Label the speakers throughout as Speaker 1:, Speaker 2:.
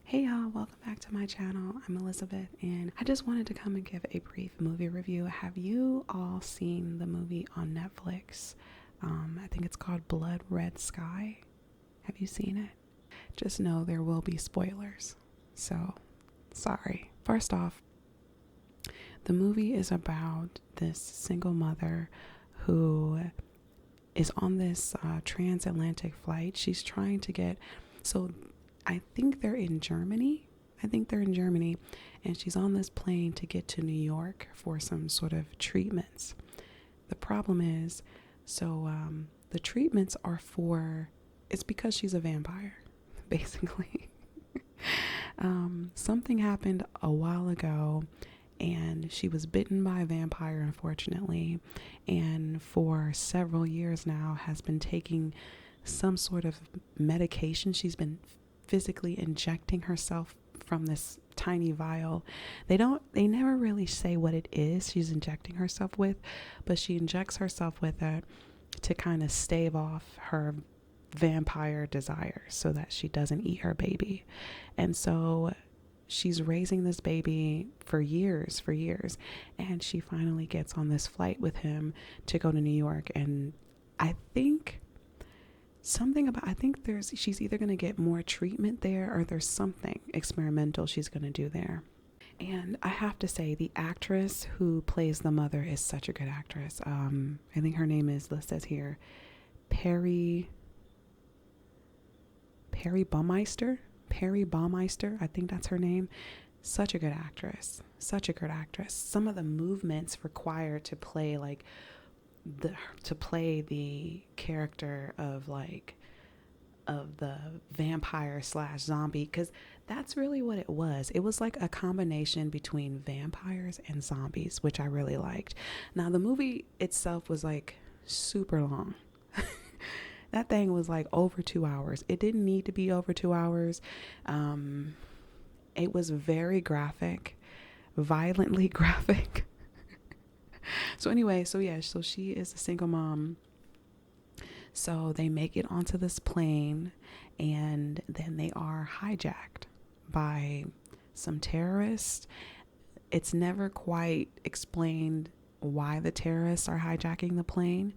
Speaker 1: Hey y'all, welcome back to my channel. I'm Elizabeth and I just wanted to come and give a brief movie review. Have you all seen the movie on Netflix? I think it's called Blood Red Sky. Have you seen it? Just know there will be spoilers. So, sorry. First off, the movie is about this single mother who is on this transatlantic flight. She's trying to get, so I think they're in Germany. And she's on this plane to get to New York for some sort of treatments. The problem is, the treatments are it's because she's a vampire, basically. Something happened a while ago and she was bitten by a vampire, unfortunately, and for several years now has been taking some sort of medication. She's been physically injecting herself from this tiny vial. They never really say what it is she's injecting herself with, but she injects herself with it to kind of stave off her vampire desires so that she doesn't eat her baby. And so she's raising this baby for years, and she finally gets on this flight with him to go to New York. And I think she's either going to get more treatment there or there's something experimental she's going to do there. And I have to say, the actress who plays the mother is such a good actress. I think her name is, listed here, Perry Baumeister. I think that's her name. Such a good actress. Some of the movements required to play the character of the vampire / zombie, because that's really what it was. It was like a combination between vampires and zombies, which I really liked. Now the movie itself was like super long. That thing was like over 2 hours. It didn't need to be over 2 hours. It was very graphic, violently graphic. So she is a single mom. So they make it onto this plane and then they are hijacked by some terrorists. It's never quite explained why the terrorists are hijacking the plane,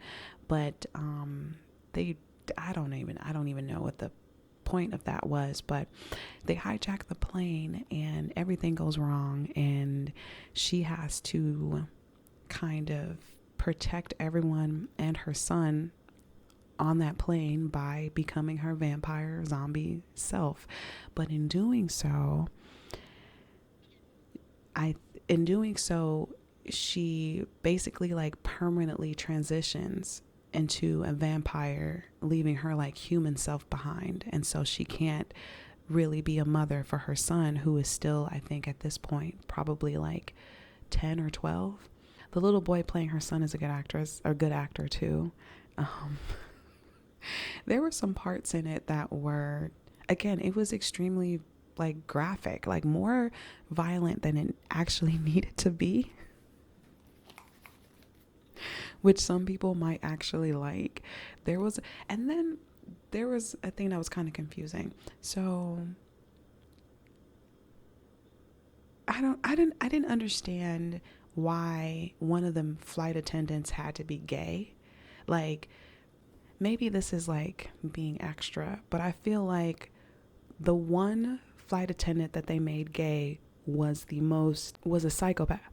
Speaker 1: but I don't even know what the point of that was, but they hijack the plane and everything goes wrong, and she has to kind of protect everyone and her son on that plane by becoming her vampire zombie self. But in doing so, she basically like permanently transitions into a vampire, leaving her like human self behind. And so she can't really be a mother for her son, who is still, I think at this point, probably like 10 or 12. The little boy playing her son is a good actor too. There were some parts in it that were, again, it was extremely like graphic, like more violent than it actually needed to be, which some people might actually like. And then there was a thing that was kind of confusing. So I didn't understand why one of the flight attendants had to be gay. Like, maybe this is like being extra, but I feel like the one flight attendant that they made gay was a psychopath.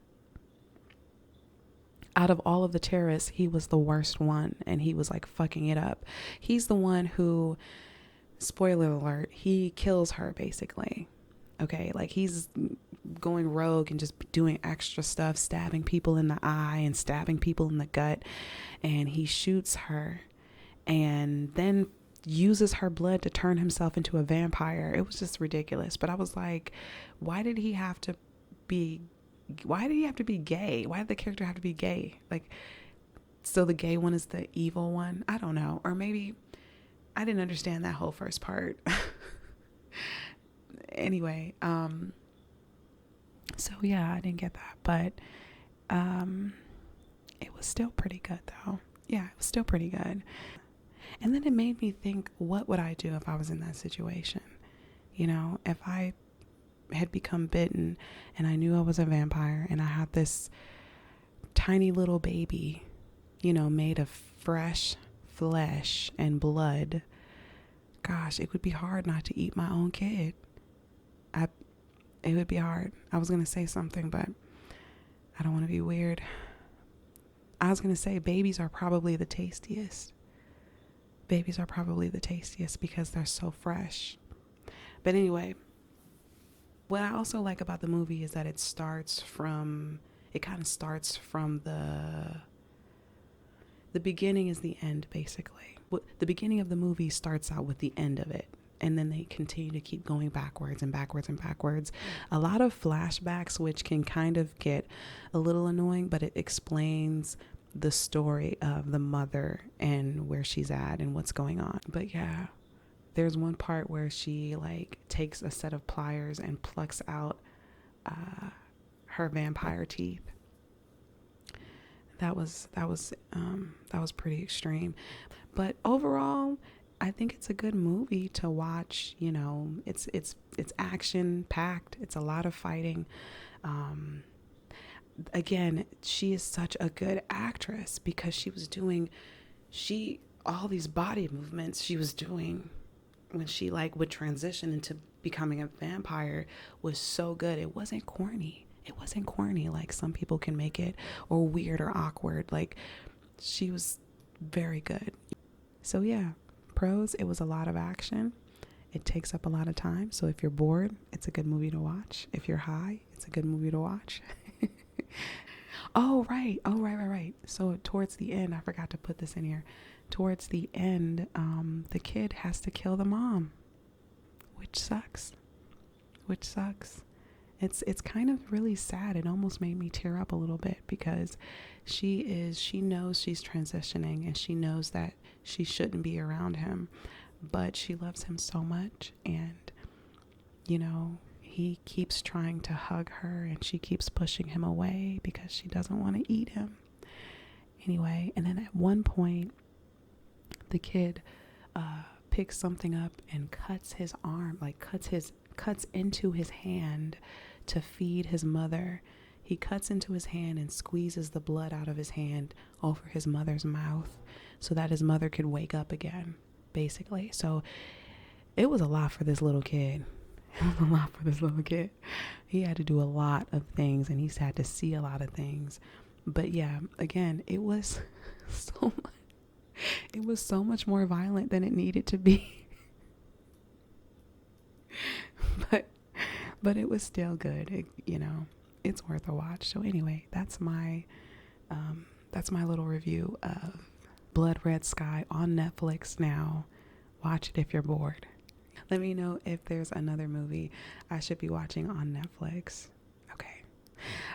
Speaker 1: Out of all of the terrorists, he was the worst one, and he was like fucking it up. He's the one who, spoiler alert, he kills her basically. Okay, like he's going rogue and just doing extra stuff, stabbing people in the eye and stabbing people in the gut, and he shoots her and then uses her blood to turn himself into a vampire. It was just ridiculous. But I was like, why did he have to be gay? Why did the character have to be gay? Like, so the gay one is the evil one? I don't know. Or maybe I didn't understand that whole first part. Anyway, so yeah, I didn't get that, but it was still pretty good though. Yeah, it was still pretty good. And then it made me think, what would I do if I was in that situation? You know, if I had become bitten and I knew I was a vampire and I had this tiny little baby, you know, made of fresh flesh and blood, gosh, it would be hard not to eat my own kid. It would be hard. I was going to say something, but I don't want to be weird. I was going to say babies are probably the tastiest. Babies are probably the tastiest because they're so fresh. But anyway, what I also like about the movie is that it kind of starts from the beginning is the end, basically. The beginning of the movie starts out with the end of it. And then they continue to keep going backwards and backwards and backwards. A lot of flashbacks, which can kind of get a little annoying, but it explains the story of the mother and where she's at and what's going on. But yeah, there's one part where she like takes a set of pliers and plucks out her vampire teeth. That was pretty extreme. But overall, I think it's a good movie to watch. You know, it's action packed. It's a lot of fighting. Again, she is such a good actress because she was doing all these body movements she was doing when she like would transition into becoming a vampire was so good. It wasn't corny. It wasn't corny like some people can make it, or weird or awkward. Like, she was very good. So yeah, pros, it was a lot of action. It takes up a lot of time. So if you're bored, it's a good movie to watch. If you're high, it's a good movie to watch. Oh, right. So towards the end, I forgot to put this in here. Towards the end, the kid has to kill the mom, which sucks. It's kind of really sad. It almost made me tear up a little bit because she knows she's transitioning and she knows that she shouldn't be around him, but she loves him so much. And, you know, he keeps trying to hug her and she keeps pushing him away because she doesn't want to eat him. Anyway, and then at one point, the kid picks something up and cuts his arm, like cuts into his hand to feed his mother. He cuts into his hand and squeezes the blood out of his hand over his mother's mouth so that his mother could wake up again, basically. So it was a lot for this little kid. He had to do a lot of things and he's had to see a lot of things. But yeah, again, it was so much more violent than it needed to be. But it was still good. It's worth a watch. So anyway, that's my little review of Blood Red Sky on Netflix now. Watch it if you're bored. Let me know if there's another movie I should be watching on Netflix. Okay.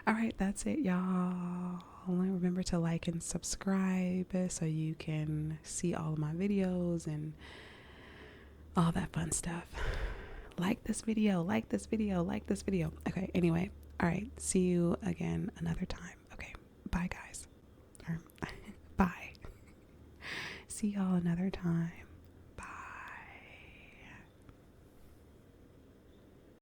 Speaker 1: All right, that's it, y'all. Remember to like and subscribe so you can see all of my videos and all that fun stuff. Like this video. Okay, anyway. All right, see you again another time. Okay, bye, guys. Bye. See y'all another time.